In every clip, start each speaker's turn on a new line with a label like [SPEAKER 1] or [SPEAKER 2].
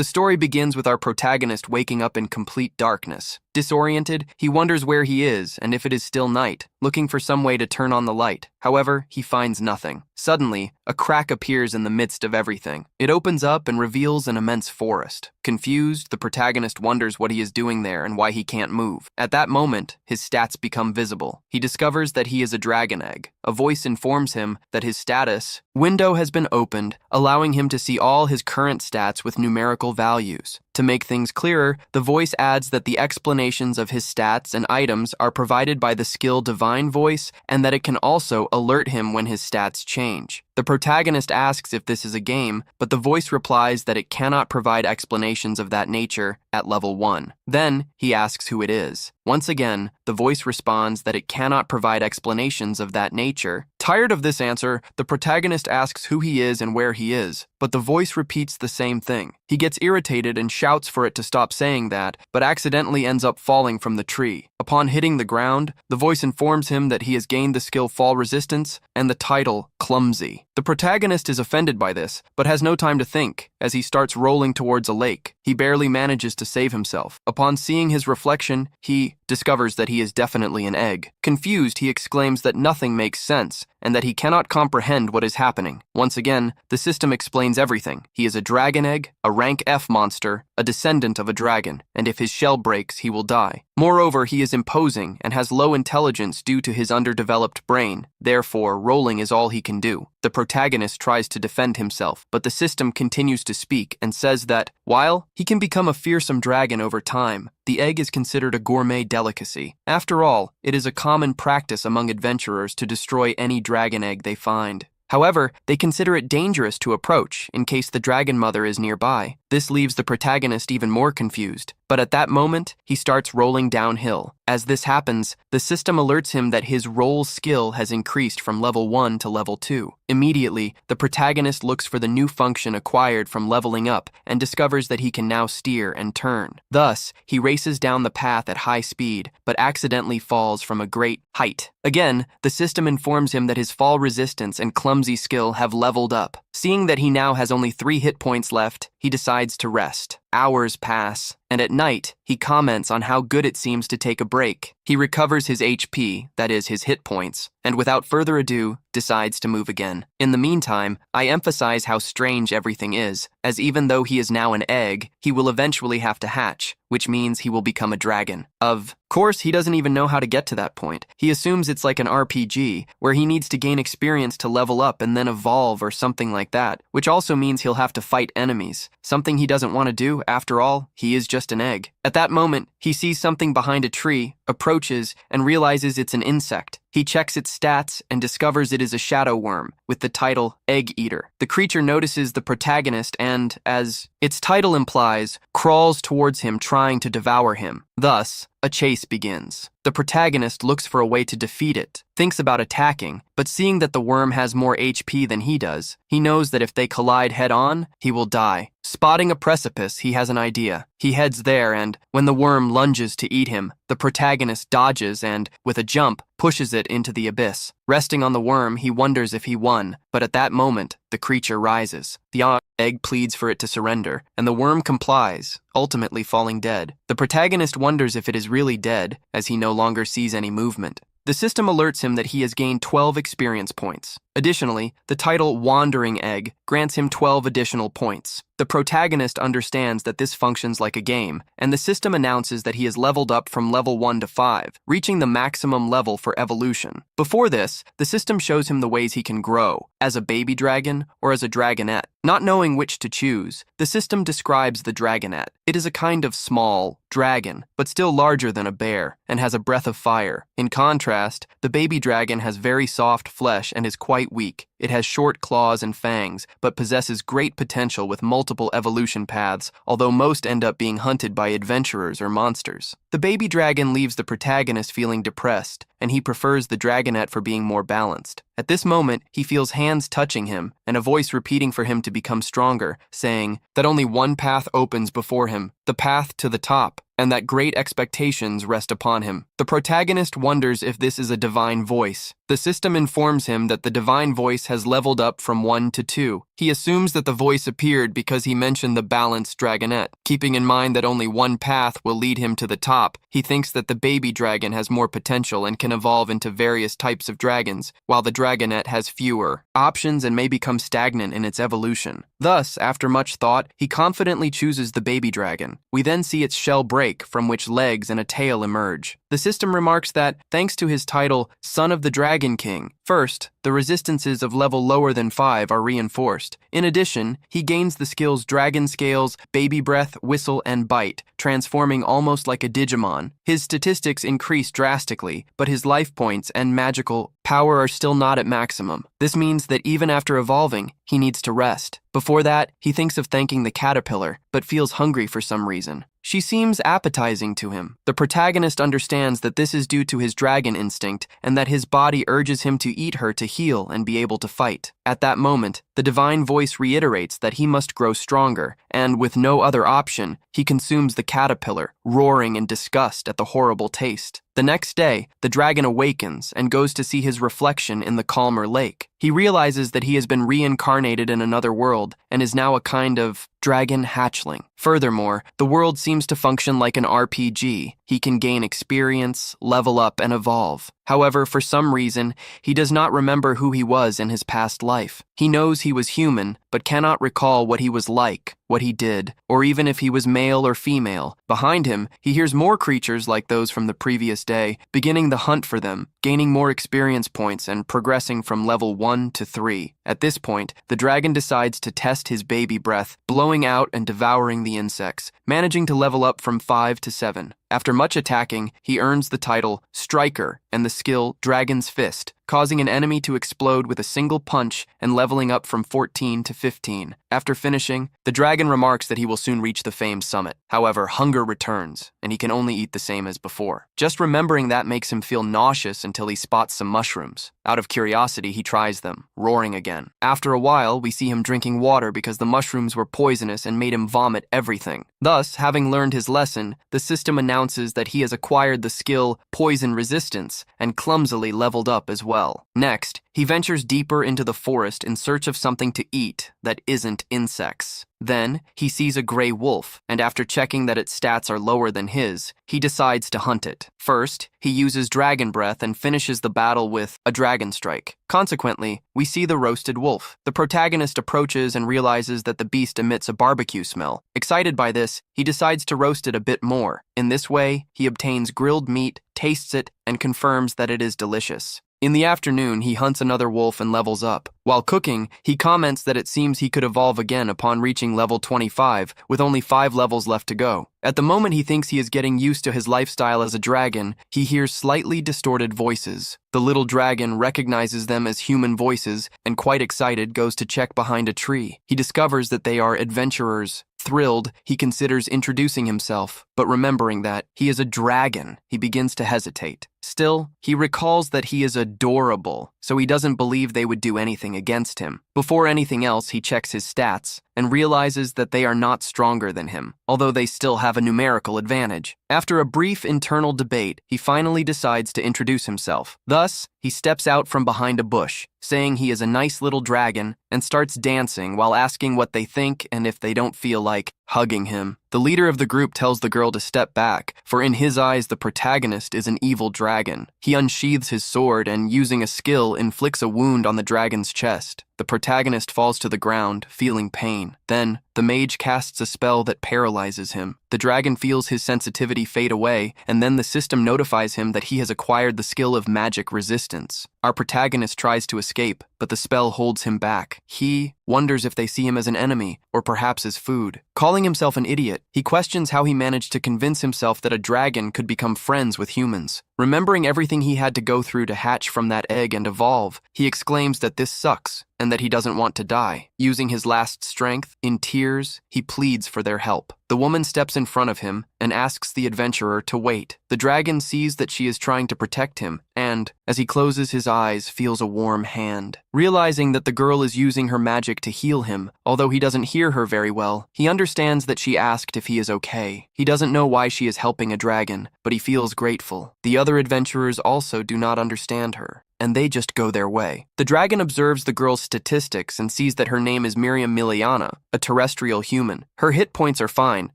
[SPEAKER 1] The story begins with our protagonist waking up in complete darkness. Disoriented, he wonders where he is and if it is still night, looking for some way to turn on the light. However, he finds nothing. Suddenly, a crack appears in the midst of everything. It opens up and reveals an immense forest. Confused, the protagonist wonders what he is doing there and why he can't move. At that moment, his stats become visible. He discovers that he is a dragon egg. A voice informs him that his status window has been opened, allowing him to see all his current stats with numerical values. To make things clearer, the voice adds that the explanations of his stats and items are provided by the skill Divine Voice and that it can also alert him when his stats change. The protagonist asks if this is a game, but the voice replies that it cannot provide explanations of that nature at level 1. Then, he asks who it is. Once again, the voice responds that it cannot provide explanations of that nature. Tired of this answer, the protagonist asks who he is and where he is, but the voice repeats the same thing. He gets irritated and shouts for it to stop saying that, but accidentally ends up falling from the tree. Upon hitting the ground, the voice informs him that he has gained the skill Fall Resistance and the title Clumsy. The protagonist is offended by this, but has no time to think, as he starts rolling towards a lake. He barely manages to save himself. Upon seeing his reflection, he discovers that he is definitely an egg. Confused, he exclaims that nothing makes sense, and that he cannot comprehend what is happening. Once again, the system explains everything. He is a dragon egg, a rank F monster, a descendant of a dragon, and if his shell breaks, he will die. Moreover, he is imposing and has low intelligence due to his underdeveloped brain. Therefore, rolling is all he can do. The protagonist tries to defend himself, but the system continues to speak and says that, while he can become a fearsome dragon over time, the egg is considered a gourmet delicacy. After all, it is a common practice among adventurers to destroy any dragon egg they find. However, they consider it dangerous to approach in case the dragon mother is nearby. This leaves the protagonist even more confused. But at that moment, he starts rolling downhill. As this happens, the system alerts him that his roll skill has increased from level 1 to level 2. Immediately, the protagonist looks for the new function acquired from leveling up and discovers that he can now steer and turn. Thus, he races down the path at high speed, but accidentally falls from a great height. Again, the system informs him that his fall resistance and clumsy skill have leveled up. Seeing that he now has only 3 hit points left, he decides to rest. Hours pass, and at night, he comments on how good it seems to take a break. He recovers his HP, that is, his hit points, and without further ado, decides to move again. In the meantime, I emphasize how strange everything is, as even though he is now an egg, he will eventually have to hatch, which means he will become a dragon. Of course, he doesn't even know how to get to that point. He assumes it's like an RPG, where he needs to gain experience to level up and then evolve or something like that, which also means he'll have to fight enemies, something he doesn't want to do. After all, he is just an egg. At that moment, he sees something behind a tree, approaches, and realizes it's an insect. He checks its stats and discovers it is a shadow worm with the title Egg Eater. The creature notices the protagonist and, as its title implies, crawls towards him trying to devour him. Thus, a chase begins. The protagonist looks for a way to defeat it, thinks about attacking, but seeing that the worm has more HP than he does, he knows that if they collide head-on, he will die. Spotting a precipice, he has an idea. He heads there and, when the worm lunges to eat him, the protagonist dodges and, with a jump, pushes it into the abyss. Resting on the worm, he wonders if he won, but at that moment, the creature rises. The egg pleads for it to surrender, and the worm complies, ultimately falling dead. The protagonist wonders if it is really dead, as he no longer sees any movement. The system alerts him that he has gained 12 experience points. Additionally, the title Wandering Egg grants him 12 additional points. The protagonist understands that this functions like a game, and the system announces that he has leveled up from level 1 to 5, reaching the maximum level for evolution. Before this, the system shows him the ways he can grow, as a baby dragon or as a dragonette. Not knowing which to choose, the system describes the dragonette. It is a kind of small dragon, but still larger than a bear, and has a breath of fire. In contrast, the baby dragon has very soft flesh and is quite weak. It has short claws and fangs, but possesses great potential with multiple evolution paths, although most end up being hunted by adventurers or monsters. The baby dragon leaves the protagonist feeling depressed, and he prefers the dragonette for being more balanced. At this moment, he feels hands touching him, and a voice repeating for him to become stronger, saying that only one path opens before him, the path to the top, and that great expectations rest upon him. The protagonist wonders if this is a divine voice. The system informs him that the divine voice has leveled up from 1 to 2. He assumes that the voice appeared because he mentioned the balanced dragonette. Keeping in mind that only one path will lead him to the top, he thinks that the baby dragon has more potential and can evolve into various types of dragons, while the dragonette has fewer options and may become stagnant in its evolution. Thus, after much thought, he confidently chooses the baby dragon. We then see its shell break, from which legs and a tail emerge. The system remarks that, thanks to his title, Son of the Dragon King, first, the resistances of level lower than 5 are reinforced. In addition, he gains the skills Dragon Scales, Baby Breath, Whistle, and Bite, transforming almost like a Digimon. His statistics increase drastically, but his life points and magical power are still not at maximum. This means that even after evolving, he needs to rest. Before that, he thinks of thanking the caterpillar, but feels hungry for some reason. She seems appetizing to him. The protagonist understands that this is due to his dragon instinct and that his body urges him to eat her to heal and be able to fight. At that moment, the divine voice reiterates that he must grow stronger, and with no other option, he consumes the caterpillar, roaring in disgust at the horrible taste. The next day, the dragon awakens and goes to see his reflection in the calmer lake. He realizes that he has been reincarnated in another world and is now a kind of dragon hatchling. Furthermore, the world seems to function like an RPG. He can gain experience, level up, and evolve. However, for some reason, he does not remember who he was in his past life. He knows he was human, but cannot recall what he was like, what he did, or even if he was male or female. Behind him, he hears more creatures like those from the previous day, beginning the hunt for them, gaining more experience points and progressing from level 1 to 3. At this point, the dragon decides to test his baby breath, blowing out and devouring the insects, managing to level up from 5 to 7. After much attacking, he earns the title Striker and the skill Dragon's Fist, causing an enemy to explode with a single punch and leveling up from 14 to 15. After finishing, the dragon remarks that he will soon reach the famed summit. However, hunger returns, and he can only eat the same as before. Just remembering that makes him feel nauseous until he spots some mushrooms. Out of curiosity, he tries them, roaring again. After a while, we see him drinking water because the mushrooms were poisonous and made him vomit everything. Thus, having learned his lesson, the system announces that he has acquired the skill Poison Resistance and clumsily leveled up as well. Next, he ventures deeper into the forest in search of something to eat that isn't insects. Then, he sees a gray wolf, and after checking that its stats are lower than his, he decides to hunt it. First, he uses Dragon Breath and finishes the battle with a Dragon Strike. Consequently, we see the roasted wolf. The protagonist approaches and realizes that the beast emits a barbecue smell. Excited by this, he decides to roast it a bit more. In this way, he obtains grilled meat, tastes it, and confirms that it is delicious. In the afternoon, he hunts another wolf and levels up. While cooking, he comments that it seems he could evolve again upon reaching level 25, with only 5 levels left to go. At the moment he thinks he is getting used to his lifestyle as a dragon, he hears slightly distorted voices. The little dragon recognizes them as human voices and, quite excited, goes to check behind a tree. He discovers that they are adventurers. Thrilled, he considers introducing himself, but remembering that he is a dragon, he begins to hesitate. Still, he recalls that he is adorable, so he doesn't believe they would do anything against him. Before anything else, he checks his stats and realizes that they are not stronger than him, although they still have a numerical advantage. After a brief internal debate, he finally decides to introduce himself. Thus, he steps out from behind a bush, saying he is a nice little dragon, and starts dancing while asking what they think and if they don't feel like hugging him. The leader of the group tells the girl to step back, for in his eyes the protagonist is an evil dragon. He unsheathes his sword and, using a skill, inflicts a wound on the dragon's chest. The protagonist falls to the ground, feeling pain. Then, the mage casts a spell that paralyzes him. The dragon feels his sensitivity fade away, and then the system notifies him that he has acquired the skill of magic resistance. Our protagonist tries to escape, but the spell holds him back. He wonders if they see him as an enemy, or perhaps as food. Calling himself an idiot, he questions how he managed to convince himself that a dragon could become friends with humans. Remembering everything he had to go through to hatch from that egg and evolve, he exclaims that this sucks, and that he doesn't want to die. Using his last strength, in tears, he pleads for their help. The woman steps in front of him and asks the adventurer to wait. The dragon sees that she is trying to protect him and, as he closes his eyes, feels a warm hand. Realizing that the girl is using her magic to heal him, although he doesn't hear her very well, he understands that she asked if he is okay. He doesn't know why she is helping a dragon, but he feels grateful. The other adventurers also do not understand her. and they just go their way. The dragon observes the girl's statistics and sees that her name is Miriam Miliana, a terrestrial human. Her hit points are fine,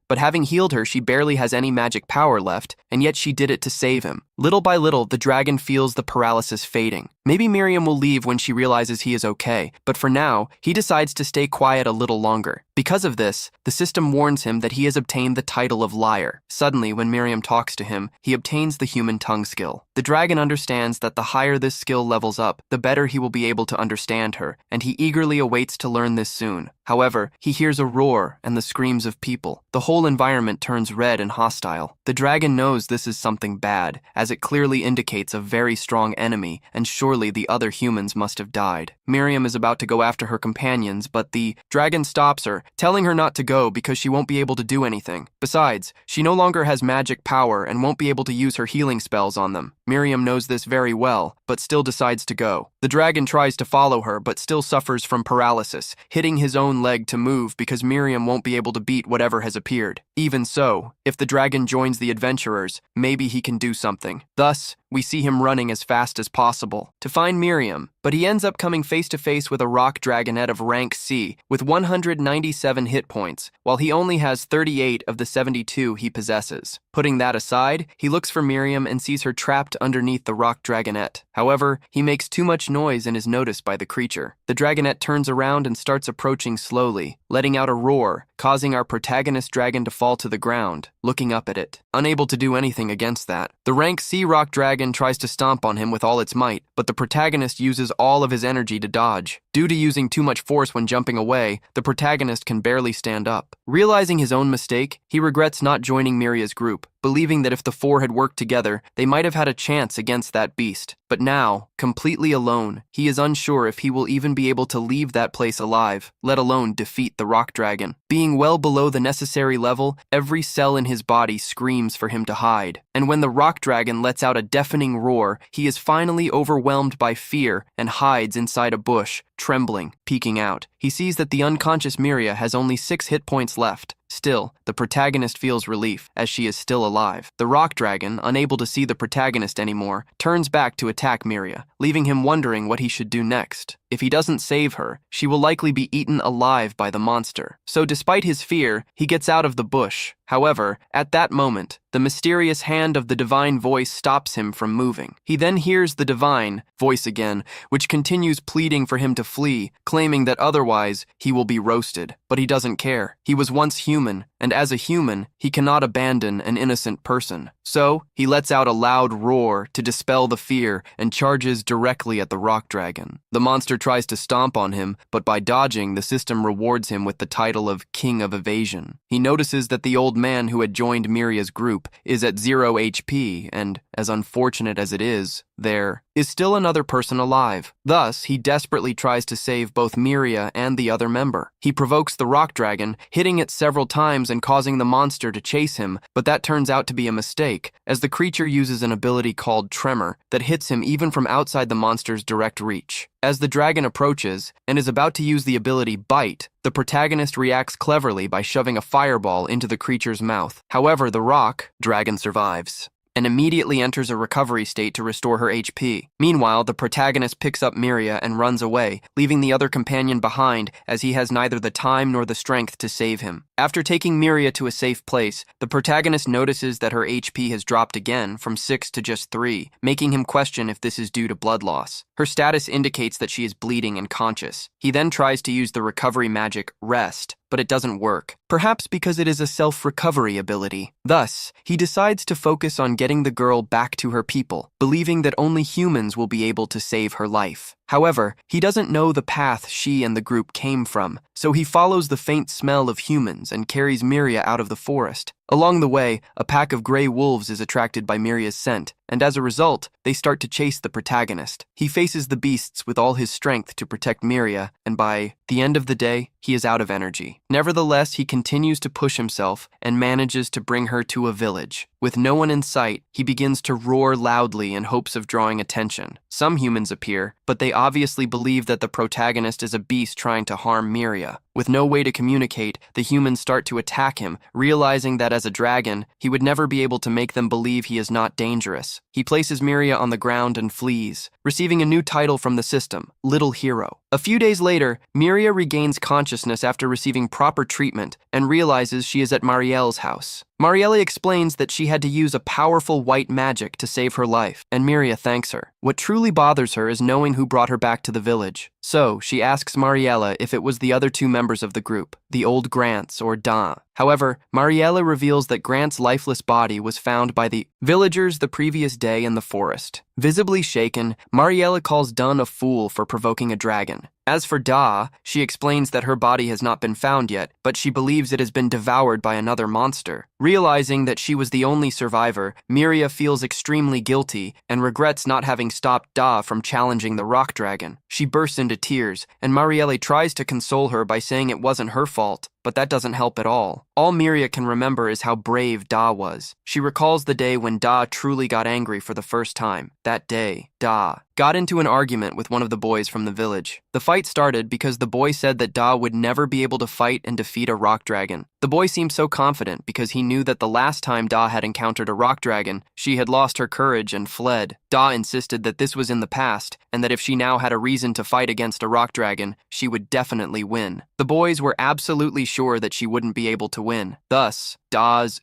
[SPEAKER 1] but having healed her, she barely has any magic power left, and yet she did it to save him. Little by little, the dragon feels the paralysis fading. Maybe Miriam will leave when she realizes he is okay, but for now, he decides to stay quiet a little longer. Because of this, the system warns him that he has obtained the title of liar. Suddenly, when Miriam talks to him, he obtains the human tongue skill. The dragon understands that the higher this skill levels up, the better he will be able to understand her, and he eagerly awaits to learn this soon. However, he hears a roar and the screams of people. The whole environment turns red and hostile. The dragon knows this is something bad, as it clearly indicates a very strong enemy, and surely the other humans must have died. Miriam is about to go after her companions, but the dragon stops her, telling her not to go because she won't be able to do anything. Besides, she no longer has magic power and won't be able to use her healing spells on them. Miriam knows this very well, but still decides to go. The dragon tries to follow her, but still suffers from paralysis, hitting his own leg to move because Miriam won't be able to beat whatever has appeared. Even so, if the dragon joins the adventurers, maybe he can do something. Thus, we see him running as fast as possible to find Miriam, but he ends up coming face to face with a rock dragonette of rank C with 197 hit points, while he only has 38 of the 72 he possesses. Putting that aside, he looks for Miriam and sees her trapped underneath the rock dragonette. However, he makes too much noise and is noticed by the creature. The dragonette turns around and starts approaching slowly, letting out a roar, causing our protagonist dragon to fall to the ground, looking up at it, unable to do anything against that. The rank C rock dragon tries to stomp on him with all its might, but the protagonist uses all of his energy to dodge. Due to using too much force when jumping away, the protagonist can barely stand up. Realizing his own mistake, he regrets not joining Miria's group, believing that if the four had worked together, they might have had a chance against that beast. But now, completely alone, he is unsure if he will even be able to leave that place alive, let alone defeat the rock dragon. Being well below the necessary level, every cell in his body screams for him to hide. And when the rock dragon lets out a deafening roar, he is finally overwhelmed by fear and hides inside a bush, trembling, peeking out. He sees that the unconscious Miria has only 6 hit points left. Still, the protagonist feels relief, as she is still alive. The rock dragon, unable to see the protagonist anymore, turns back to attack Miria, leaving him wondering what he should do next. If he doesn't save her, she will likely be eaten alive by the monster. So despite his fear, he gets out of the bush. However, at that moment, the mysterious hand of the divine voice stops him from moving. He then hears the divine voice again, which continues pleading for him to flee, claiming that otherwise he will be roasted. But he doesn't care. He was once human, and as a human, he cannot abandon an innocent person. So, he lets out a loud roar to dispel the fear and charges directly at the rock dragon. The monster tries to stomp on him, but by dodging, the system rewards him with the title of King of Evasion. He notices that the old man who had joined Miria's group is at 0 HP, and, as unfortunate as it is, there is still another person alive. Thus, he desperately tries to save both Miria and the other member. He provokes the rock dragon, hitting it several times and causing the monster to chase him, but that turns out to be a mistake, as the creature uses an ability called Tremor that hits him even from outside the monster's direct reach. As the dragon approaches and is about to use the ability Bite, the protagonist reacts cleverly by shoving a fireball into the creature's mouth. However, the rock dragon survives and immediately enters a recovery state to restore her HP. Meanwhile, the protagonist picks up Miria and runs away, leaving the other companion behind as he has neither the time nor the strength to save him. After taking Miria to a safe place, the protagonist notices that her HP has dropped again from 6 to just 3, making him question if this is due to blood loss. Her status indicates that she is bleeding and conscious. He then tries to use the recovery magic Rest, but it doesn't work, perhaps because it is a self-recovery ability. Thus, he decides to focus on getting the girl back to her people, believing that only humans will be able to save her life. However, he doesn't know the path she and the group came from, so he follows the faint smell of humans and carries Miria out of the forest. Along the way, a pack of gray wolves is attracted by Miria's scent, and as a result, they start to chase the protagonist. He faces the beasts with all his strength to protect Miria, and by the end of the day, he is out of energy. Nevertheless, he continues to push himself and manages to bring her to a village. With no one in sight, he begins to roar loudly in hopes of drawing attention. Some humans appear, but they obviously believe that the protagonist is a beast trying to harm Miria. With no way to communicate, the humans start to attack him, realizing that as a dragon, he would never be able to make them believe he is not dangerous. He places Miria on the ground and flees, receiving a new title from the system, Little Hero. A few days later, Miria regains consciousness after receiving proper treatment and realizes she is at Marielle's house. Marielle explains that she had to use a powerful white magic to save her life, and Miria thanks her. What truly bothers her is knowing who brought her back to the village. So, she asks Marielle if it was the other two members of the group, the old Grants or Da. However, Marielle reveals that Grant's lifeless body was found by the villagers the previous day in the forest. Visibly shaken, Marielle calls Dun a fool for provoking a dragon. As for Da, she explains that her body has not been found yet, but she believes it has been devoured by another monster. Realizing that she was the only survivor, Miria feels extremely guilty and regrets not having stopped Da from challenging the rock dragon. She bursts into tears, and Marielle tries to console her by saying it wasn't her fault, but that doesn't help at all. All Miria can remember is how brave Da was. She recalls the day when Da truly got angry for the first time. That day, Da got into an argument with one of the boys from the village. The fight started because the boy said that Da would never be able to fight and defeat a rock dragon. The boy seemed so confident because he knew that the last time Da had encountered a rock dragon, she had lost her courage and fled. Da insisted that this was in the past, and that if she now had a reason to fight against a rock dragon, she would definitely win. The boys were absolutely sure that she wouldn't be able to win. Thus, Da's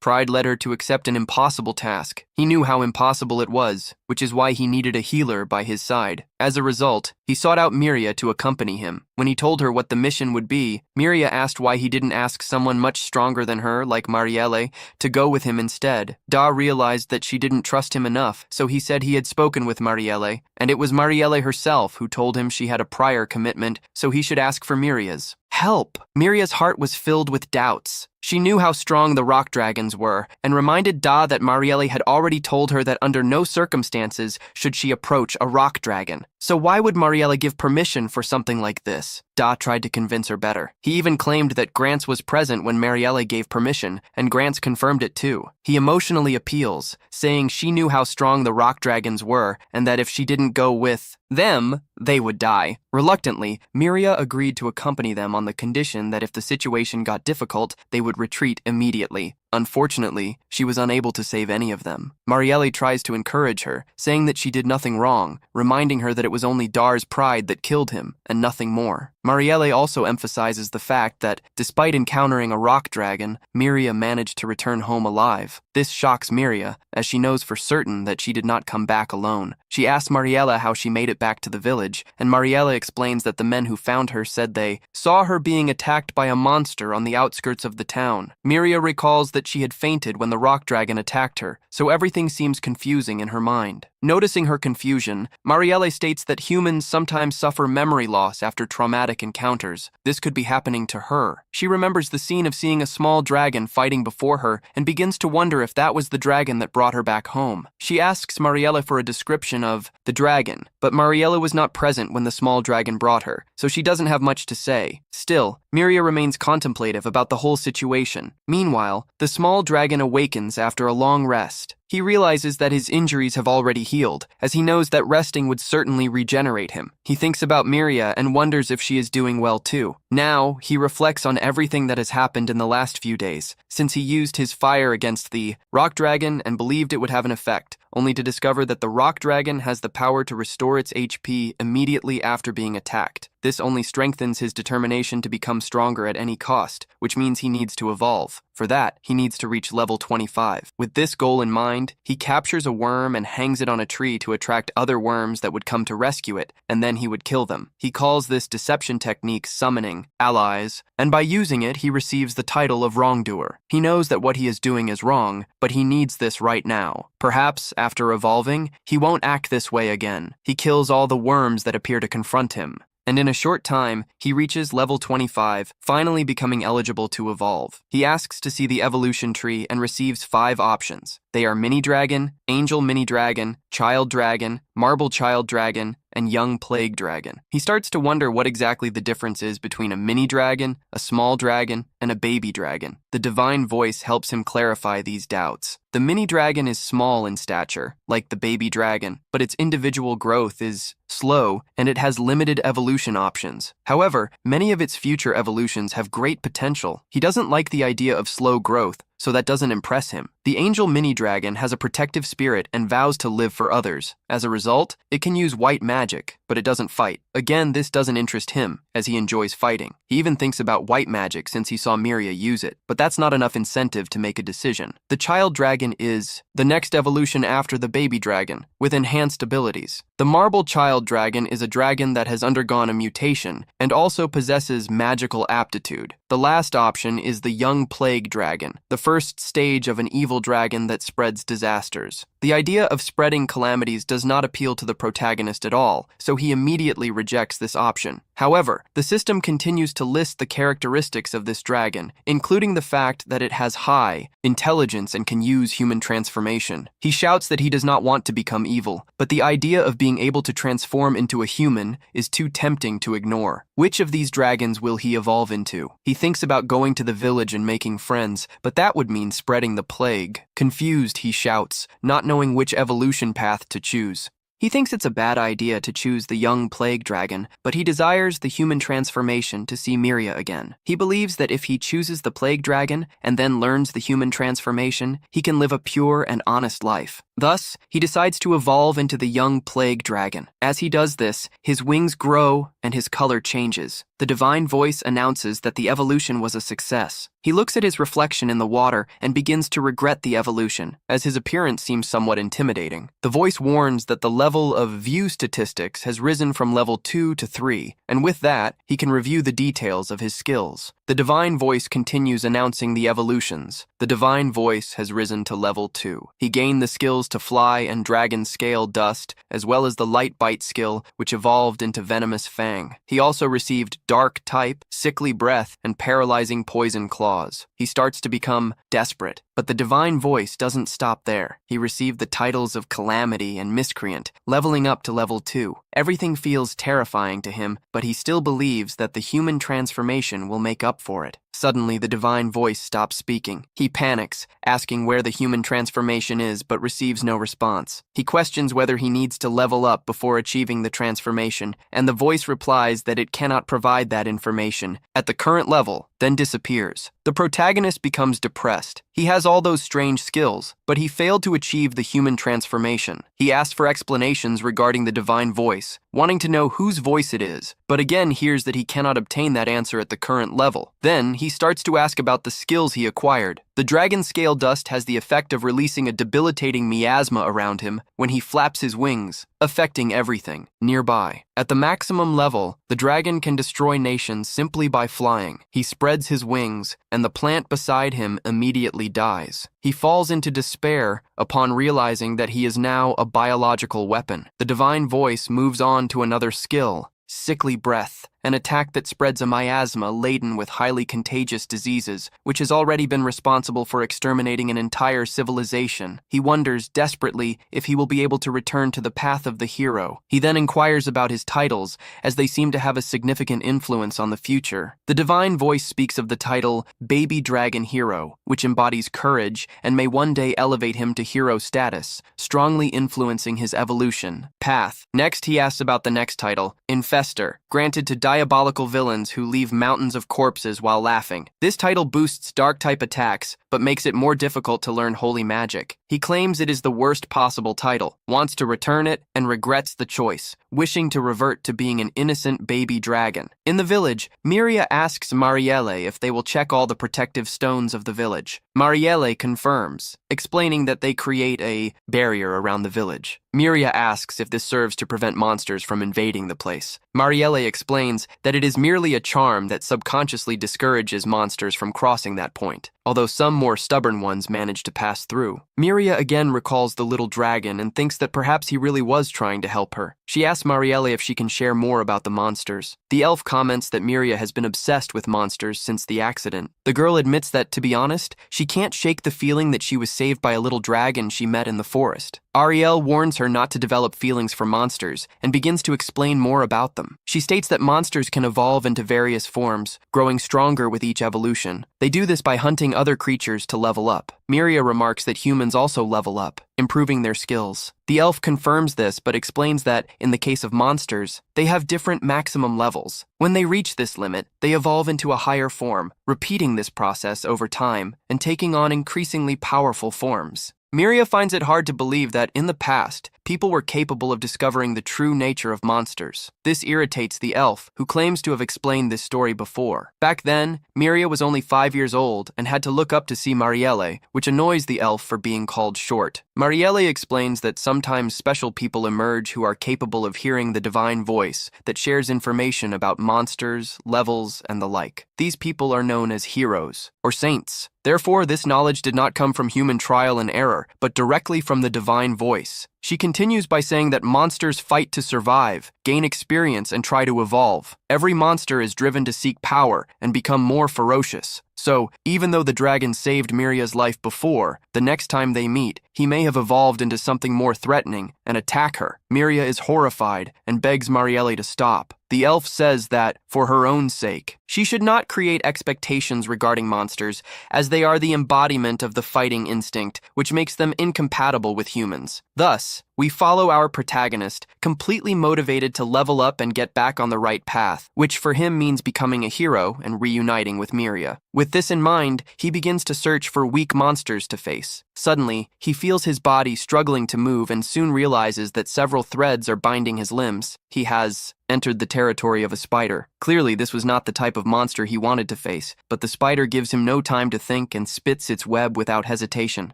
[SPEAKER 1] pride led her to accept an impossible task. He knew how impossible it was, which is why he needed a healer by his side. As a result, he sought out Miria to accompany him. When he told her what the mission would be, Miria asked why he didn't ask someone much stronger than her, like Marielle, to go with him instead. Da realized that she didn't trust him enough, so he said he had spoken with Marielle, and it was Marielle herself who told him she had a prior commitment, so he should ask for Miria's help. Miria's heart was filled with doubts. She knew how strong the rock dragons were, and reminded Da that Marielle had already told her that under no circumstances should she approach a rock dragon. So why would Marielle give permission for something like this? Da tried to convince her better. He even claimed that Grants was present when Marielle gave permission, and Grants confirmed it too. He emotionally appeals, saying she knew how strong the rock dragons were, and that if she didn't go with them, they would die. Reluctantly, Miria agreed to accompany them on the condition that if the situation got difficult, they would retreat immediately. Unfortunately, she was unable to save any of them. Marielle tries to encourage her, saying that she did nothing wrong, reminding her that it was only Dar's pride that killed him, and nothing more. Marielle also emphasizes the fact that, despite encountering a rock dragon, Miria managed to return home alive. This shocks Miria, as she knows for certain that she did not come back alone. She asks Marielle how she made it back to the village, and Marielle explains that the men who found her said they saw her being attacked by a monster on the outskirts of the town. Miria recalls that she had fainted when the rock dragon attacked her, so everything seems confusing in her mind. Noticing her confusion, Marielle states that humans sometimes suffer memory loss after traumatic encounters. This could be happening to her. She remembers the scene of seeing a small dragon fighting before her and begins to wonder if that was the dragon that brought her back home. She asks Marielle for a description of the dragon, but Marielle was not present when the small dragon brought her, so she doesn't have much to say. Still, Miria remains contemplative about the whole situation. Meanwhile, the small dragon awakens after a long rest. He realizes that his injuries have already healed, as he knows that resting would certainly regenerate him. He thinks about Miria and wonders if she is doing well too. Now, he reflects on everything that has happened in the last few days, since he used his fire against the rock dragon and believed it would have an effect, only to discover that the rock dragon has the power to restore its HP immediately after being attacked. This only strengthens his determination to become stronger at any cost, which means he needs to evolve. For that, he needs to reach level 25. With this goal in mind, he captures a worm and hangs it on a tree to attract other worms that would come to rescue it, and then he would kill them. He calls this deception technique summoning allies, and by using it, he receives the title of wrongdoer. He knows that what he is doing is wrong, but he needs this right now. Perhaps, after evolving, he won't act this way again. He kills all the worms that appear to confront him. And in a short time, he reaches level 25, finally becoming eligible to evolve. He asks to see the evolution tree and receives 5 options. They are Mini Dragon, Angel Mini Dragon, Child Dragon, Marble Child Dragon, and Young Plague Dragon. He starts to wonder what exactly the difference is between a mini dragon, a small dragon, and a baby dragon. The divine voice helps him clarify these doubts. The mini dragon is small in stature, like the baby dragon, but its individual growth is slow and it has limited evolution options. However, many of its future evolutions have great potential. He doesn't like the idea of slow growth, so that doesn't impress him. The angel mini dragon has a protective spirit and vows to live for others. As a result, it can use white magic, but it doesn't fight. Again, this doesn't interest him, as he enjoys fighting. He even thinks about white magic since he saw Miria use it, but that's not enough incentive to make a decision. The child dragon is the next evolution after the baby dragon, with enhanced abilities. The marble child dragon is a dragon that has undergone a mutation and also possesses magical aptitude. The last option is the young plague dragon, the first stage of an evil dragon that spreads disasters. The idea of spreading calamities does not appeal to the protagonist at all, so he immediately rejects this option. However, the system continues to list the characteristics of this dragon, including the fact that it has high intelligence and can use human transformation. He shouts that he does not want to become evil, but the idea of being able to transform into a human is too tempting to ignore. Which of these dragons will he evolve into? He thinks about going to the village and making friends, but that would mean spreading the plague. Confused, he shouts, not knowing which evolution path to choose. He thinks it's a bad idea to choose the young plague dragon, but he desires the human transformation to see Miria again. He believes that if he chooses the plague dragon and then learns the human transformation, he can live a pure and honest life. Thus, he decides to evolve into the young plague dragon. As he does this, his wings grow and his color changes. The divine voice announces that the evolution was a success. He looks at his reflection in the water and begins to regret the evolution, as his appearance seems somewhat intimidating. The voice warns that the level of view statistics has risen from level 2 to 3, and with that, he can review the details of his skills. The divine voice continues announcing the evolutions. The divine voice has risen to level 2. He gained the skills to fly and dragon scale dust, as well as the light bite skill, which evolved into venomous fang. He also received dark type, sickly breath, and paralyzing poison claws. He starts to become desperate, but the divine voice doesn't stop there. He received the titles of Calamity and Miscreant, leveling up to level 2. Everything feels terrifying to him, but he still believes that the human transformation will make up for it. Suddenly, the divine voice stops speaking. He panics, asking where the human transformation is, but receives no response. He questions whether he needs to level up before achieving the transformation, and the voice replies that it cannot provide that information at the current level, then disappears. The protagonist becomes depressed. He has all those strange skills, but he failed to achieve the human transformation. He asks for explanations regarding the divine voice, wanting to know whose voice it is, but again hears that he cannot obtain that answer at the current level. Then, he starts to ask about the skills he acquired. The dragon scale dust has the effect of releasing a debilitating miasma around him when he flaps his wings, affecting everything nearby. At the maximum level, the dragon can destroy nations simply by flying. He spreads his wings, and the plant beside him immediately dies. He falls into despair upon realizing that he is now a biological weapon. The divine voice moves on to another skill, sickly breath, an attack that spreads a miasma laden with highly contagious diseases, which has already been responsible for exterminating an entire civilization. He wonders desperately if he will be able to return to the path of the hero. He then inquires about his titles, as they seem to have a significant influence on the future. The divine voice speaks of the title Baby Dragon Hero, which embodies courage and may one day elevate him to hero status, strongly influencing his evolution path. Next, he asks about the next title, Infester, granted to diabolical villains who leave mountains of corpses while laughing. This title boosts dark-type attacks, but makes it more difficult to learn holy magic. He claims it is the worst possible title, wants to return it, and regrets the choice, wishing to revert to being an innocent baby dragon. In the village, Miria asks Marielle if they will check all the protective stones of the village. Marielle confirms, explaining that they create a barrier around the village. Miria asks if this serves to prevent monsters from invading the place. Marielle explains that it is merely a charm that subconsciously discourages monsters from crossing that point, although some more stubborn ones manage to pass through. Miria again recalls the little dragon and thinks that perhaps he really was trying to help her. She asks Marielle if she can share more about the monsters. The elf comments that Miria has been obsessed with monsters since the accident. The girl admits that, to be honest, she can't shake the feeling that she was saved by a little dragon she met in the forest. Ariel warns her not to develop feelings for monsters and begins to explain more about them. She states that monsters can evolve into various forms, growing stronger with each evolution. They do this by hunting other creatures to level up. Miria remarks that humans also level up, improving their skills. The elf confirms this but explains that, in the case of monsters, they have different maximum levels. When they reach this limit, they evolve into a higher form, repeating this process over time and taking on increasingly powerful forms. Miria finds it hard to believe that, in the past, people were capable of discovering the true nature of monsters. This irritates the elf, who claims to have explained this story before. Back then, Miria was only 5 years old and had to look up to see Marielle, which annoys the elf for being called short. Marielle explains that sometimes special people emerge who are capable of hearing the divine voice that shares information about monsters, levels, and the like. These people are known as heroes, or saints. Therefore, this knowledge did not come from human trial and error, but directly from the divine voice. She continues by saying that monsters fight to survive, gain experience, and try to evolve. Every monster is driven to seek power and become more ferocious. So, even though the dragon saved Miria's life before, the next time they meet, he may have evolved into something more threatening and attack her. Miria is horrified and begs Marielle to stop. The elf says that, for her own sake, she should not create expectations regarding monsters, as they are the embodiment of the fighting instinct, which makes them incompatible with humans. Thus, we follow our protagonist, completely motivated to level up and get back on the right path, which for him means becoming a hero and reuniting with Miria. With this in mind, he begins to search for weak monsters to face. Suddenly, he feels his body struggling to move and soon realizes that several threads are binding his limbs. He has entered the territory of a spider. Clearly, this was not the type of monster he wanted to face, but the spider gives him no time to think and spits its web without hesitation.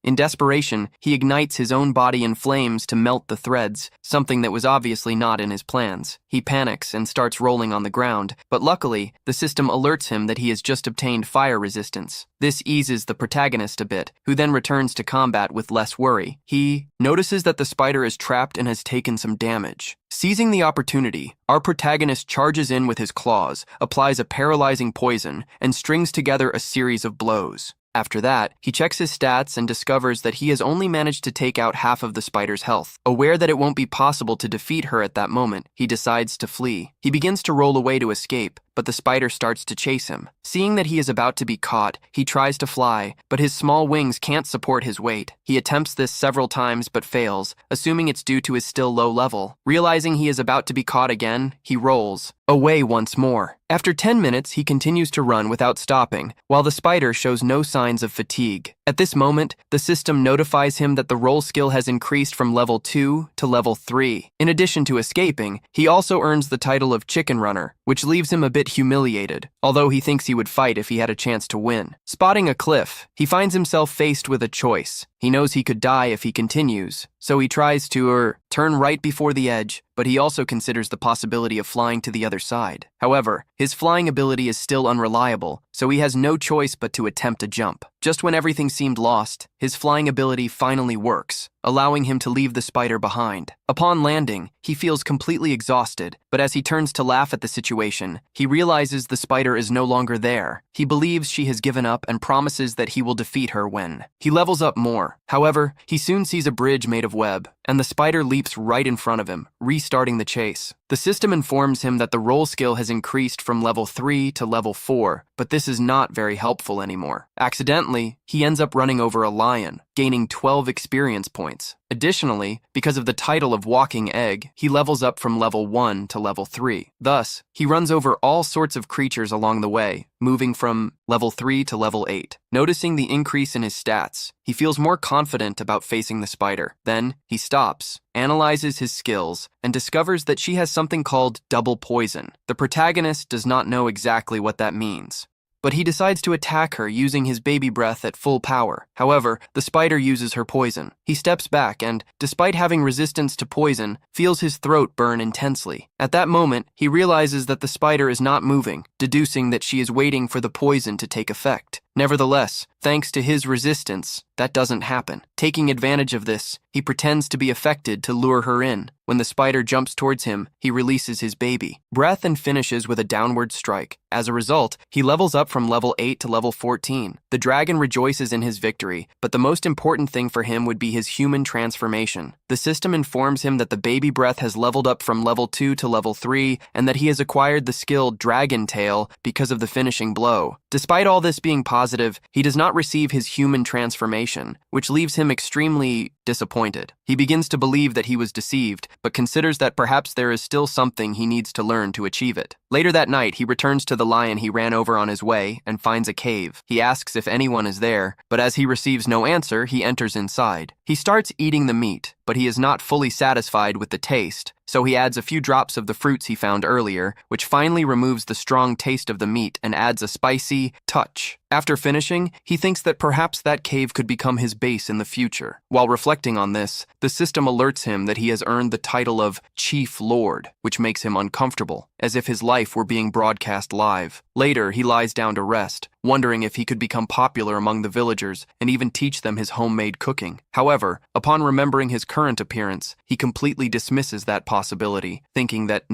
[SPEAKER 1] In desperation, he ignites his own body in flames to melt the threads, something that was obviously not in his plans. He panics and starts rolling on the ground, but luckily, the system alerts him that he has just obtained fire resistance. This eases the protagonist a bit, who then returns to combat with less worry. He notices that the spider is trapped and has taken some damage. Seizing the opportunity, our protagonist charges in with his claws, applies a paralyzing poison, and strings together a series of blows. After that, he checks his stats and discovers that he has only managed to take out half of the spider's health. Aware that it won't be possible to defeat her at that moment, he decides to flee. He begins to roll away to escape, but the spider starts to chase him. Seeing that he is about to be caught, he tries to fly, but his small wings can't support his weight. He attempts this several times but fails, assuming it's due to his still low level. Realizing he is about to be caught again, he rolls away once more. After 10 minutes, he continues to run without stopping, while the spider shows no signs of fatigue. At this moment, the system notifies him that the roll skill has increased from level 2 to level 3. In addition to escaping, he also earns the title of Chicken Runner, which leaves him a bit humiliated, although he thinks he would fight if he had a chance to win. Spotting a cliff, he finds himself faced with a choice. He knows he could die if he continues, so he tries to turn right before the edge, but he also considers the possibility of flying to the other side. However, his flying ability is still unreliable, so he has no choice but to attempt a jump. Just when everything seemed lost, his flying ability finally works, allowing him to leave the spider behind. Upon landing, he feels completely exhausted, but as he turns to laugh at the situation, he realizes the spider is no longer there. He believes she has given up and promises that he will defeat her when he levels up more. However, he soon sees a bridge made of web, and the spider leaps right in front of him, restarting the chase. The system informs him that the roll skill has increased from level 3 to level 4, but this is not very helpful anymore. Accidentally, he ends up running over a lion, gaining 12 experience points. Additionally, because of the title of Walking Egg, he levels up from level 1 to level 3. Thus, he runs over all sorts of creatures along the way, moving from level 3 to level 8. Noticing the increase in his stats, he feels more confident about facing the spider. Then, he stops, analyzes his skills, and discovers that she has something called double poison. The protagonist does not know exactly what that means, but he decides to attack her using his baby breath at full power. However, the spider uses her poison. He steps back and, despite having resistance to poison, feels his throat burn intensely. At that moment, he realizes that the spider is not moving, deducing that she is waiting for the poison to take effect. Nevertheless, thanks to his resistance, that doesn't happen. Taking advantage of this, he pretends to be affected to lure her in. When the spider jumps towards him, he releases his baby breath and finishes with a downward strike. As a result, he levels up from level 8 to level 14. The dragon rejoices in his victory, but the most important thing for him would be his human transformation. The system informs him that the baby breath has leveled up from level 2 to level 3 and that he has acquired the skill Dragon Tail because of the finishing blow. Despite all this being positive, he does not receive his human transformation, which leaves him extremely disappointed. He begins to believe that he was deceived, but considers that perhaps there is still something he needs to learn to achieve it. Later that night, he returns to the lion he ran over on his way and finds a cave. He asks if anyone is there, but as he receives no answer, he enters inside. He starts eating the meat, but he is not fully satisfied with the taste, so he adds a few drops of the fruits he found earlier, which finally removes the strong taste of the meat and adds a spicy touch. After finishing, he thinks that perhaps that cave could become his base in the future. While reflecting on this, the system alerts him that he has earned the title of Chief Lord, which makes him uncomfortable, as if his life were being broadcast live. Later, he lies down to rest, wondering if he could become popular among the villagers and even teach them his homemade cooking. However, upon remembering his current appearance, he completely dismisses that possibility, thinking that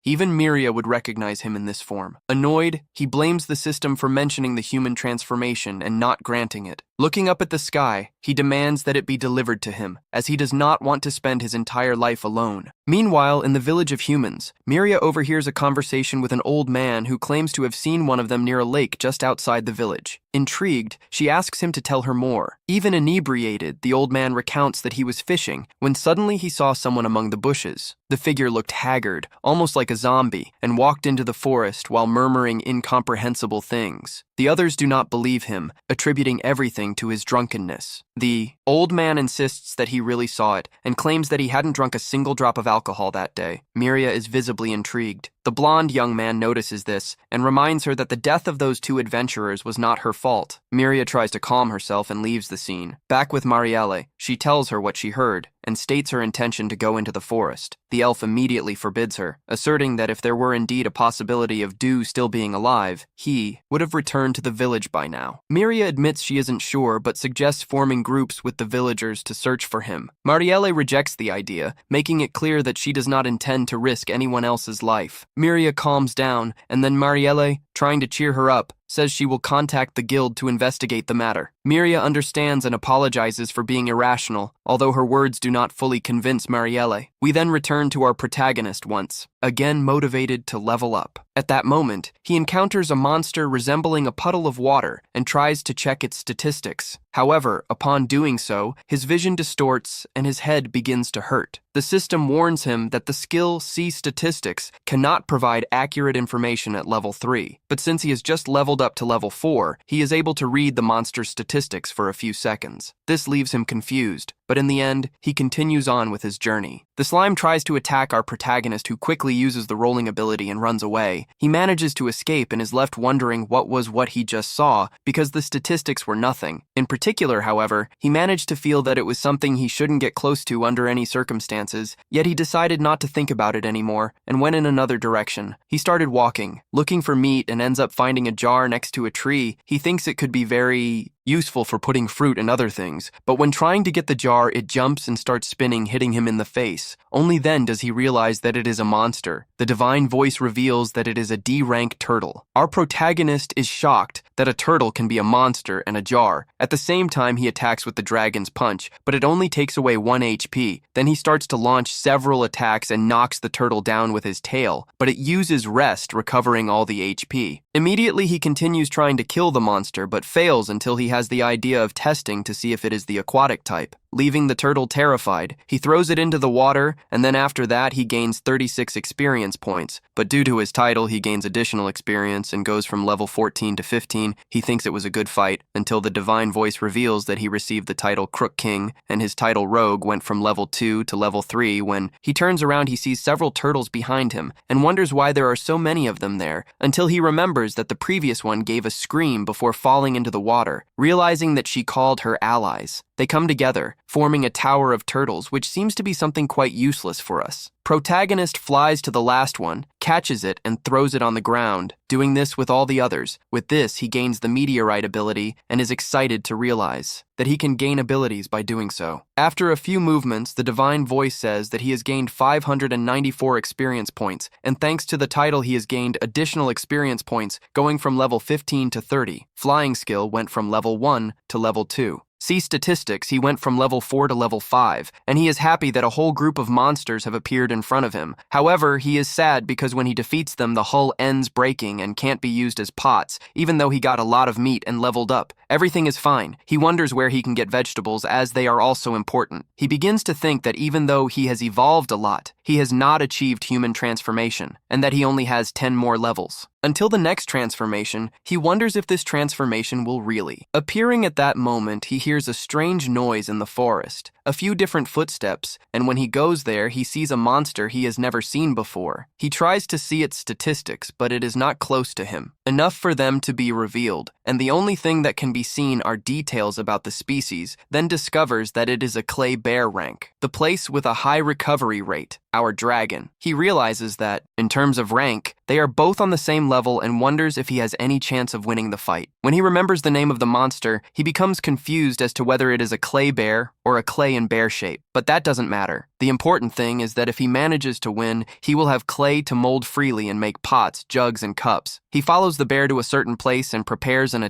[SPEAKER 1] even Miria would recognize him in this form. Annoyed, he blames the system for mentioning the human transformation and not granting it. Looking up at the sky, he demands that it be delivered to him, as he does not want to spend his entire life alone. Meanwhile, in the village of humans, Miria overhears a conversation with an old man who claims to have seen one of them near a lake just outside the village. Intrigued, she asks him to tell her more. Even inebriated, the old man recounts that he was fishing when suddenly he saw someone among the bushes. The figure looked haggard, almost like a zombie, and walked into the forest while murmuring incomprehensible things. The others do not believe him, attributing everything to his drunkenness. The old man insists that he really saw it and claims that he hadn't drunk a single drop of alcohol that day. Miria is visibly intrigued. The blonde young man notices this and reminds her that the death of those two adventurers was not her fault. Miria tries to calm herself and leaves the scene. Back with Marielle, she tells her what she heard and states her intention to go into the forest. The elf immediately forbids her, asserting that if there were indeed a possibility of Dew still being alive, he would have returned to the village by now. Miria admits she isn't sure, but suggests forming groups with the villagers to search for him. Marielle rejects the idea, making it clear that she does not intend to risk anyone else's life. Miria calms down, and then Marielle, trying to cheer her up, says she will contact the guild to investigate the matter. Miria understands and apologizes for being irrational, although her words do not fully convince Marielle. We then return to our protagonist once again motivated to level up. At that moment, he encounters a monster resembling a puddle of water and tries to check its statistics. However, upon doing so, his vision distorts and his head begins to hurt. The system warns him that the skill See Statistics cannot provide accurate information at level 3, but since he has just leveled up to level 4, he is able to read the monster's statistics for a few seconds. This leaves him confused, but in the end, he continues on with his journey. The slime tries to attack our protagonist, who quickly uses the rolling ability and runs away. He manages to escape and is left wondering what he just saw, because the statistics were nothing. In particular, however, he managed to feel that it was something he shouldn't get close to under any circumstances, yet he decided not to think about it anymore and went in another direction. He started walking, looking for meat, and ends up finding a jar next to a tree. He thinks it could be very useful for putting fruit and other things, but when trying to get the jar, it jumps and starts spinning, hitting him in the face. Only then does he realize that it is a monster. The divine voice reveals that it is a D-rank turtle. Our protagonist is shocked that a turtle can be a monster and a jar. At the same time, he attacks with the dragon's punch, but it only takes away 1 HP. Then he starts to launch several attacks and knocks the turtle down with his tail, but it uses rest, recovering all the HP. Immediately, he continues trying to kill the monster, but fails until he has the idea of testing to see if it is the aquatic type. Leaving the turtle terrified, he throws it into the water, and then after that he gains 36 experience points. But due to his title, he gains additional experience and goes from level 14 to 15. He thinks it was a good fight, until the divine voice reveals that he received the title Crook King, and his title Rogue went from level 2 to level 3. When he turns around, he sees several turtles behind him, and wonders why there are so many of them there, until he remembers that the previous one gave a scream before falling into the water, realizing that she called her allies. They come together, forming a tower of turtles, which seems to be something quite useless for us. Protagonist flies to the last one, catches it, and throws it on the ground, doing this with all the others. With this, he gains the meteorite ability and is excited to realize that he can gain abilities by doing so. After a few movements, the divine voice says that he has gained 594 experience points, and thanks to the title he has gained additional experience points, going from level 15 to 30. Flying skill went from level 1 to level 2. See statistics, he went from level 4 to level 5, and he is happy that a whole group of monsters have appeared in front of him. However, he is sad because when he defeats them, the hull ends breaking and can't be used as pots, even though he got a lot of meat and leveled up. Everything is fine. He wonders where he can get vegetables, as they are also important. He begins to think that even though he has evolved a lot, he has not achieved human transformation, and that he only has 10 more levels. Until the next transformation, he wonders if this transformation will really. Appearing at that moment, he hears a strange noise in the forest, a few different footsteps, and when he goes there, he sees a monster he has never seen before. He tries to see its statistics, but it is not close to him, enough for them to be revealed, and the only thing that can be seen are details about the species, then discovers that it is a clay bear rank, the place with a high recovery rate, our dragon. He realizes that, in terms of rank, they are both on the same level and wonders if he has any chance of winning the fight. When he remembers the name of the monster, he becomes confused as to whether it is a clay bear or a clay in bear shape, but that doesn't matter. The important thing is that if he manages to win, he will have clay to mold freely and make pots, jugs, and cups. He follows the bear to a certain place and prepares an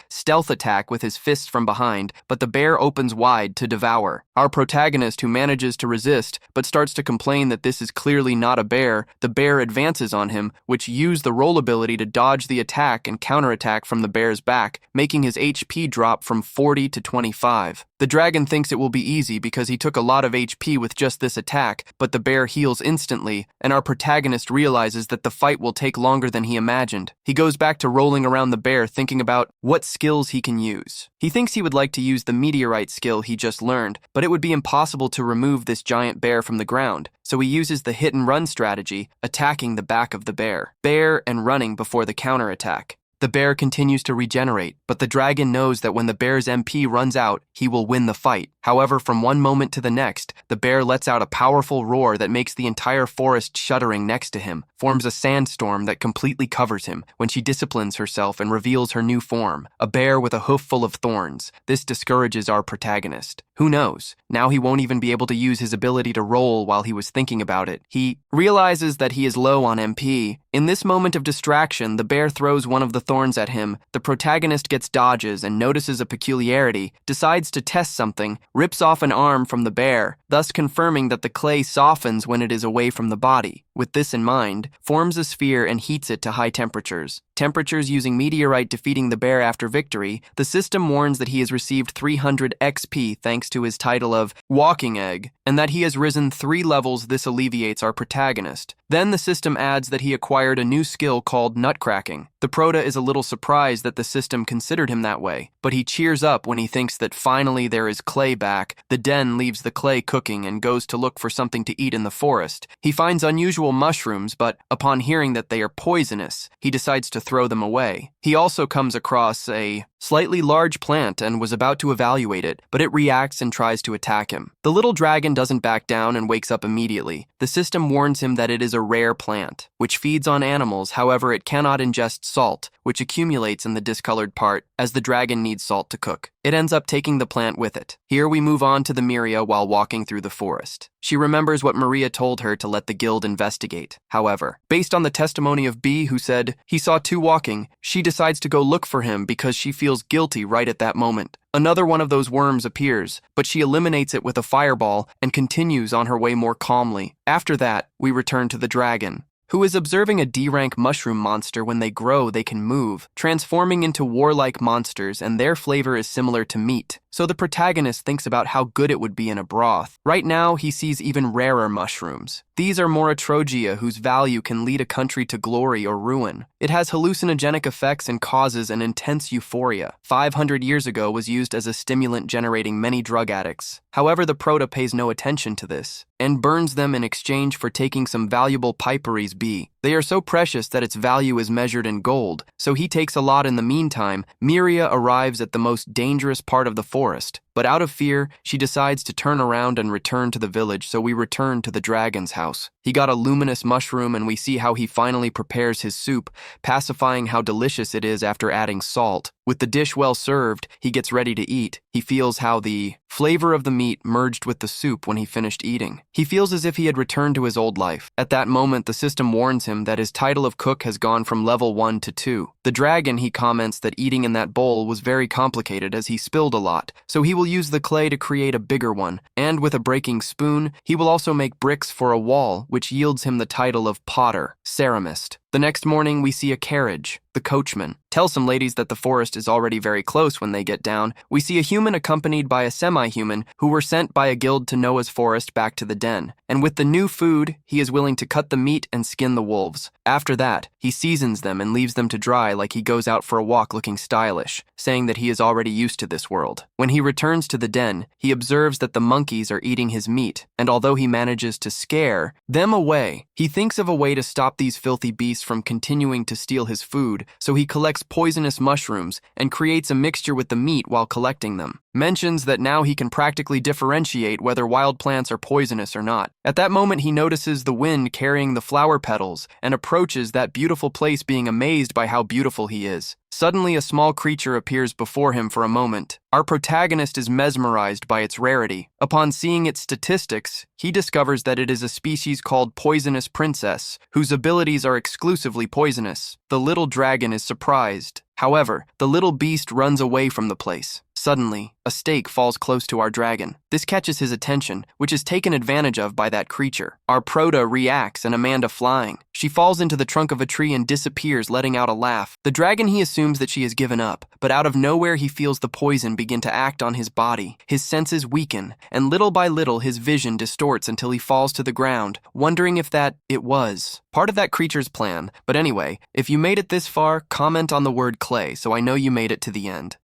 [SPEAKER 1] stealth attack with his fists from behind, but the bear opens wide to devour. Our protagonist, who manages to resist, but starts to complain that this is clearly not a bear, the bear advances on him, which used the roll ability to dodge the attack and counterattack from the bear's back, making his HP drop from 40 to 25. The dragon thinks it will be easy because he took a lot of HP with just this attack, but the bear heals instantly, and our protagonist realizes that the fight will take longer than he imagined. He goes back to rolling around the bear, thinking about what skills he can use. He thinks he would like to use the meteorite skill he just learned, but it would be impossible to remove this giant bear from the ground, so he uses the hit and run strategy, attacking the back of the bear and running before the counterattack. The bear continues to regenerate, but the dragon knows that when the bear's MP runs out, he will win the fight. However, from one moment to the next, the bear lets out a powerful roar that makes the entire forest shuddering next to him, forms a sandstorm that completely covers him when she disciplines herself and reveals her new form, a bear with a hoof full of thorns. This discourages our protagonist. Who knows? Now he won't even be able to use his ability to roll while he was thinking about it. He realizes that he is low on MP. In this moment of distraction, the bear throws one of the thorns at him. The protagonist gets dodges and notices a peculiarity, decides to test something, rips off an arm from the bear, thus confirming that the clay softens when it is away from the body. With this in mind, forms a sphere and heats it to high temperatures. Temperatures using meteorite defeating the bear after victory, the system warns that he has received 300 XP thanks to his title of Walking Egg, and that he has risen 3 levels. This alleviates our protagonist. Then the system adds that he acquired a new skill called nutcracking. The prota is a little surprised that the system considered him that way, but he cheers up when he thinks that finally there is clay back. The den leaves the clay cooking and goes to look for something to eat in the forest. He finds unusual mushrooms, but upon hearing that they are poisonous, he decides to throw them away. He also comes across a slightly large plant and was about to evaluate it, but it reacts and tries to attack him. The little dragon doesn't back down and wakes up immediately. The system warns him that it is a rare plant, which feeds on animals. However, it cannot ingest salt, which accumulates in the discolored part, as the dragon needs salt to cook. It ends up taking the plant with it. Here we move on to the Miria while walking through the forest. She remembers what Maria told her to let the guild investigate. However, based on the testimony of B, who said he saw 2 walking, she decides to go look for him because she feels guilty right at that moment. Another one of those worms appears, but she eliminates it with a fireball and continues on her way more calmly. After that, we return to the dragon, who is observing a D-rank mushroom monster. When they grow, they can move, transforming into warlike monsters, and their flavor is similar to meat. So the protagonist thinks about how good it would be in a broth. Right now, he sees even rarer mushrooms. These are Morotrogia, whose value can lead a country to glory or ruin. It has hallucinogenic effects and causes an intense euphoria. 500 years ago was used as a stimulant, generating many drug addicts. However, the prota pays no attention to this and burns them in exchange for taking some valuable piperies B. They are so precious that its value is measured in gold, so he takes a lot in the meantime. Miria arrives at the most dangerous part of the forest. But out of fear, she decides to turn around and return to the village, so we return to the dragon's house. He got a luminous mushroom and we see how he finally prepares his soup, pacifying how delicious it is after adding salt. With the dish well served, he gets ready to eat. He feels how the flavor of the meat merged with the soup when he finished eating. He feels as if he had returned to his old life. At that moment, the system warns him that his title of cook has gone from level 1 to 2. The dragon, he comments that eating in that bowl was very complicated as he spilled a lot, so he will use the clay to create a bigger one, and with a breaking spoon, he will also make bricks for a wall, which yields him the title of potter, ceramist. The next morning, we see a carriage. The coachman tells some ladies that the forest is already very close when they get down. We see a human accompanied by a semi-human who were sent by a guild to Noah's forest back to the den. And with the new food, he is willing to cut the meat and skin the wolves. After that, he seasons them and leaves them to dry like he goes out for a walk looking stylish, saying that he is already used to this world. When he returns to the den, he observes that the monkeys are eating his meat, and although he manages to scare them away, he thinks of a way to stop these filthy beasts from continuing to steal his food, so he collects poisonous mushrooms and creates a mixture with the meat while collecting them. Mentions that now he can practically differentiate whether wild plants are poisonous or not. At that moment, he notices the wind carrying the flower petals and approaches that beautiful place, being amazed by how beautiful he is. Suddenly, a small creature appears before him for a moment. Our protagonist is mesmerized by its rarity. Upon seeing its statistics, he discovers that it is a species called poisonous princess, whose abilities are exclusively poisonous. The little dragon is surprised. However, the little beast runs away from the place. Suddenly, a stake falls close to our dragon. This catches his attention, which is taken advantage of by that creature. Our Proto reacts and Amanda flying. She falls into the trunk of a tree and disappears, letting out a laugh. The dragon, he assumes that she has given up, but out of nowhere he feels the poison begin to act on his body. His senses weaken, and little by little his vision distorts until he falls to the ground, wondering if it was part of that creature's plan. But anyway, if you made it this far, comment on the word clay so I know you made it to the end.